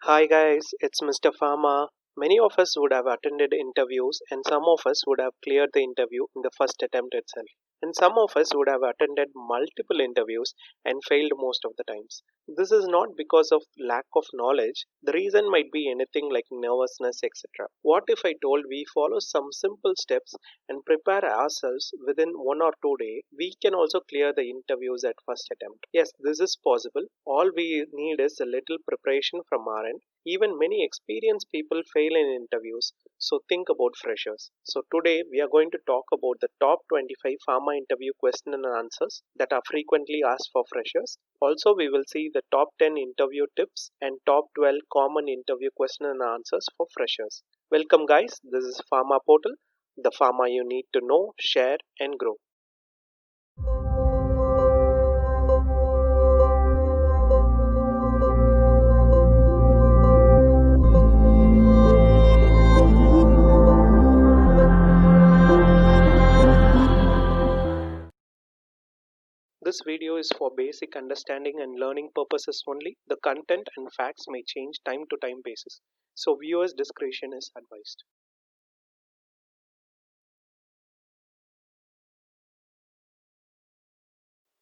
Hi guys, it's Mr. Pharma. Many of us would have attended interviews and some of us would have cleared the interview in the first attempt itself. And some of us would have attended multiple interviews and failed most of the times. This is not because of lack of knowledge. The reason might be anything like nervousness, etc. What if I told we follow some simple steps and prepare ourselves within 1 or 2 days? We can also clear the interviews at first attempt. Yes, this is possible. All we need is a little preparation from our end. Even many experienced people fail in interviews, so think about freshers. So today we are going to talk about the top 25 pharma interview question and answers that are frequently asked for freshers. Also, we will see the top 10 interview tips and top 12 common interview question and answers for freshers. Welcome guys, this is Pharma Portal, the pharma you need to know, share and grow. This video is for basic understanding and learning purposes only. The content and facts may change time to time basis, so viewers' discretion is advised.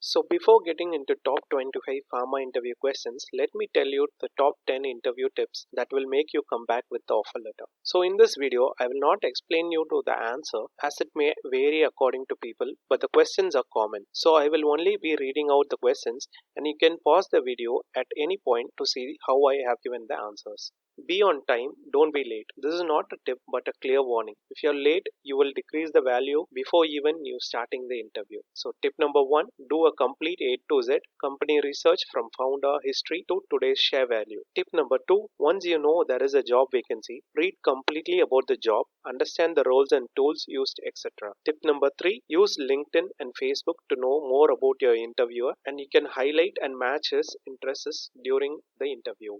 So before getting into top 25 pharma interview questions, let me tell you the top 10 interview tips that will make you come back with the offer letter. So in this video, I will not explain you to the answer as it may vary according to people, but the questions are common. So I will only be reading out the questions and you can pause the video at any point to see how I have given the answers. Be on time, don't be late. This is not a tip but a clear warning. If you're late, you will decrease the value before even you starting the interview. So tip number 1, do a complete A to Z company research from founder history to today's share value. Tip number 2, once you know there is a job vacancy, read completely about the job, understand the roles and tools used, etc. Tip number 3, use LinkedIn and Facebook to know more about your interviewer and you can highlight and match his interests during the interview.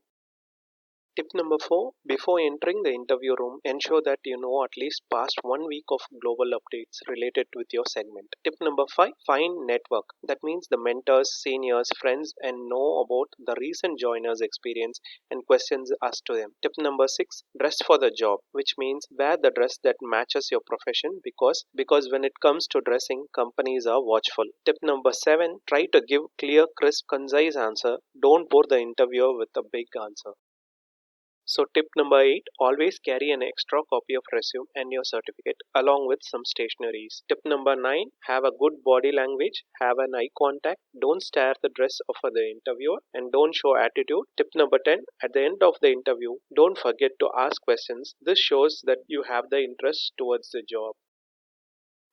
Tip number 4, before entering the interview room, ensure that you know at least past 1 week of global updates related with your segment. Tip number 5, find network. That means the mentors, seniors, friends, and know about the recent joiners' experience and questions asked to them. Tip number 6, dress for the job, which means wear the dress that matches your profession because when it comes to dressing, companies are watchful. Tip number 7, try to give clear, crisp, concise answer. Don't bore the interviewer with a big answer. So tip number 8, always carry an extra copy of resume and your certificate along with some stationeries. Tip number 9, have a good body language, have an eye contact, don't stare at the dress of the interviewer and don't show attitude. Tip number 10, at the end of the interview, don't forget to ask questions. This shows that you have the interest towards the job.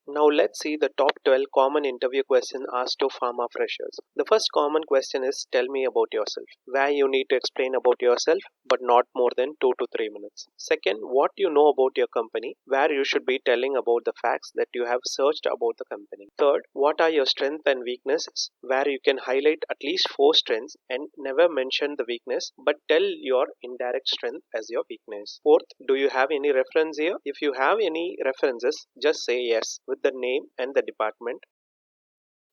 Now let's see the top 12 common interview questions asked to pharma freshers. The first common question is tell me about yourself, where you need to explain about yourself but not more than 2 to 3 minutes. Second, what you know about your company, where you should be telling about the facts that you have searched about the company. Third, what are your strengths and weaknesses, where you can highlight at least 4 strengths and never mention the weakness but tell your indirect strength as your weakness. Fourth, do you have any reference here? If you have any references, just say yes with the name and the department.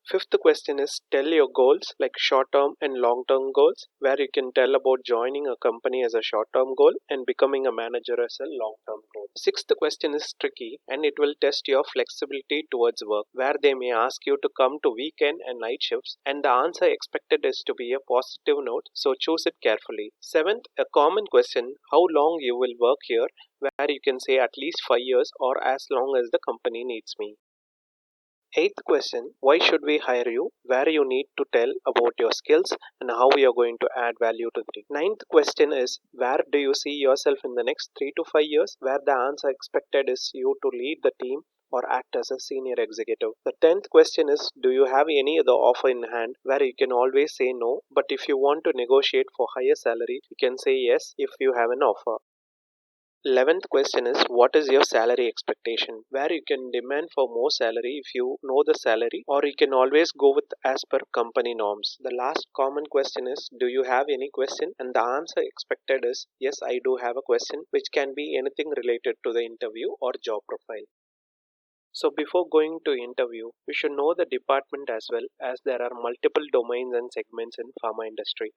Fifth question is tell your goals like short term and long term goals, where you can tell about joining a company as a short term goal and becoming a manager as a long term goal. Sixth question is tricky and it will test your flexibility towards work, where they may ask you to come to weekend and night shifts and the answer expected is to be a positive note, so choose it carefully. Seventh, a common question, how long you will work here, where you can say at least 5 years or as long as the company needs me. Eighth question, why should we hire you? Where you need to tell about your skills and how you are going to add value to the team. Ninth question is, where do you see yourself in the next 3 to 5 years? Where the answer expected is you to lead the team or act as a senior executive. The 10th question is, do you have any other offer in hand, where you can always say no, but if you want to negotiate for higher salary, you can say yes if you have an offer. 11th question is, what is your salary expectation, where you can demand for more salary if you know the salary, or you can always go with as per company norms. The last common question is, do you have any question, and the answer expected is yes, I do have a question, which can be anything related to the interview or job profile. So before going to interview, we should know the department as well, as there are multiple domains and segments in pharma industry.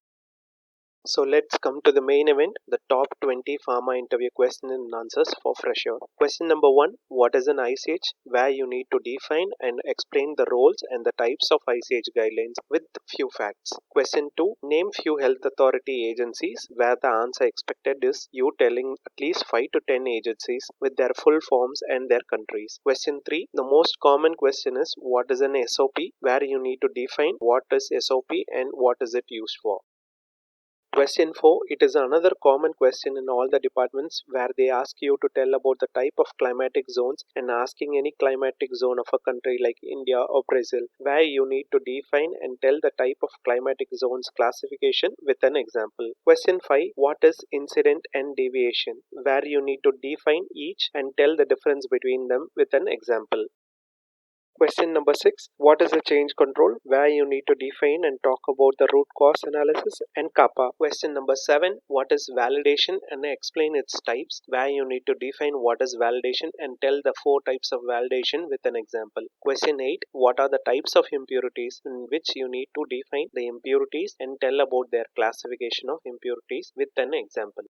So let's come to the main event, the top 20 pharma interview questions and answers for fresher. Question number 1, what is an ICH? Where you need to define and explain the roles and the types of ICH guidelines with few facts. Question 2, name few health authority agencies, where the answer expected is you telling at least 5 to 10 agencies with their full forms and their countries. Question 3, the most common question is what is an SOP, where you need to define what is SOP and what is it used for. Question 4, it is another common question in all the departments where they ask you to tell about the type of climatic zones and asking any climatic zone of a country like India or Brazil, where you need to define and tell the type of climatic zones classification with an example. Question 5, what is incident and deviation, where you need to define each and tell the difference between them with an example. Question number 6, what is a change control, where you need to define and talk about the root cause analysis and kappa. Question number 7, what is validation and explain its types, where you need to define what is validation and tell the 4 types of validation with an example. Question 8, what are the types of impurities, in which you need to define the impurities and tell about their classification of impurities with an example.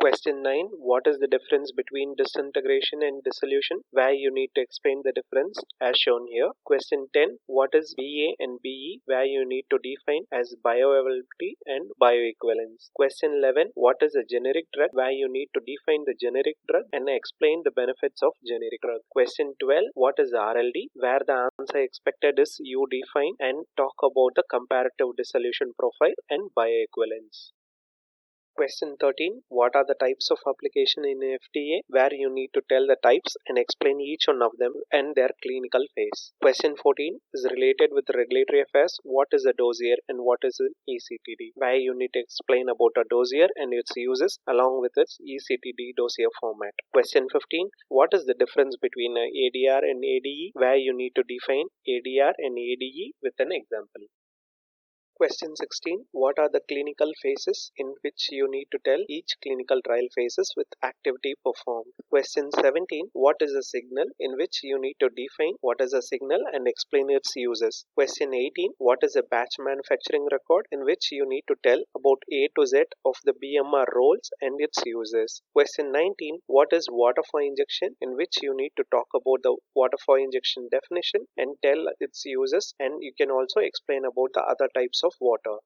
Question 9, what is the difference between disintegration and dissolution, where you need to explain the difference as shown here. Question 10, what is BA and BE, where you need to define as bioavailability and bioequivalence. Question 11, what is a generic drug, where you need to define the generic drug and explain the benefits of generic drug. Question 12, what is RLD, where the answer expected is you define and talk about the comparative dissolution profile and bioequivalence. Question 13, what are the types of application in FDA, where you need to tell the types and explain each one of them and their clinical phase. Question 14 is related with regulatory affairs, what is a dossier and what is an ECTD, where you need to explain about a dossier and its uses along with its ECTD dossier format. Question 15, what is the difference between a ADR and ADE, where you need to define ADR and ADE with an example. Question 16, what are the clinical phases, in which you need to tell each clinical trial phases with activity performed. Question 17, what is a signal, in which you need to define what is a signal and explain its uses. Question 18, what is a batch manufacturing record, in which you need to tell about A to Z of the BMR roles and its uses. Question 19, what is water for injection, in which you need to talk about the water for injection definition and tell its uses, and you can also explain about the other types of water.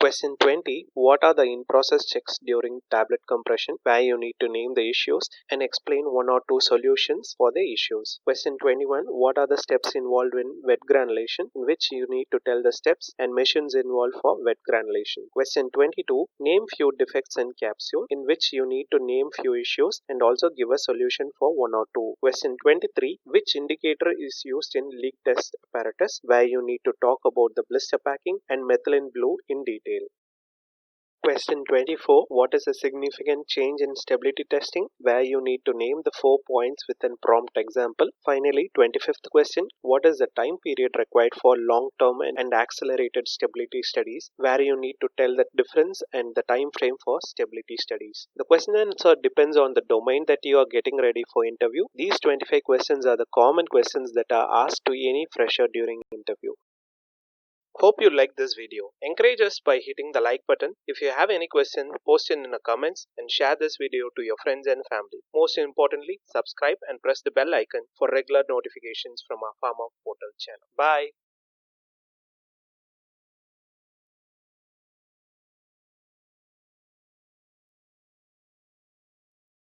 Question 20, what are the in-process checks during tablet compression, where you need to name the issues and explain 1 or 2 solutions for the issues. Question 21, what are the steps involved in wet granulation, in which you need to tell the steps and machines involved for wet granulation. Question 22, name few defects in capsule, in which you need to name few issues and also give a solution for 1 or 2. Question 23, which indicator is used in leak test apparatus, where you need to talk about the blister packing and methylene blue in detail. Question 24, what is a significant change in stability testing, where you need to name the 4 points with a prompt example. Finally, 25th question, what is the time period required for long-term and accelerated stability studies, where you need to tell the difference and the time frame for stability studies. The question and answer depends on the domain that you are getting ready for interview. These 25 questions are the common questions that are asked to any fresher during interview. Hope you liked this video. Encourage us by hitting the like button. If you have any question, post it in the comments and share this video to your friends and family. Most importantly, subscribe and press the bell icon for regular notifications from our Pharma portal channel. Bye.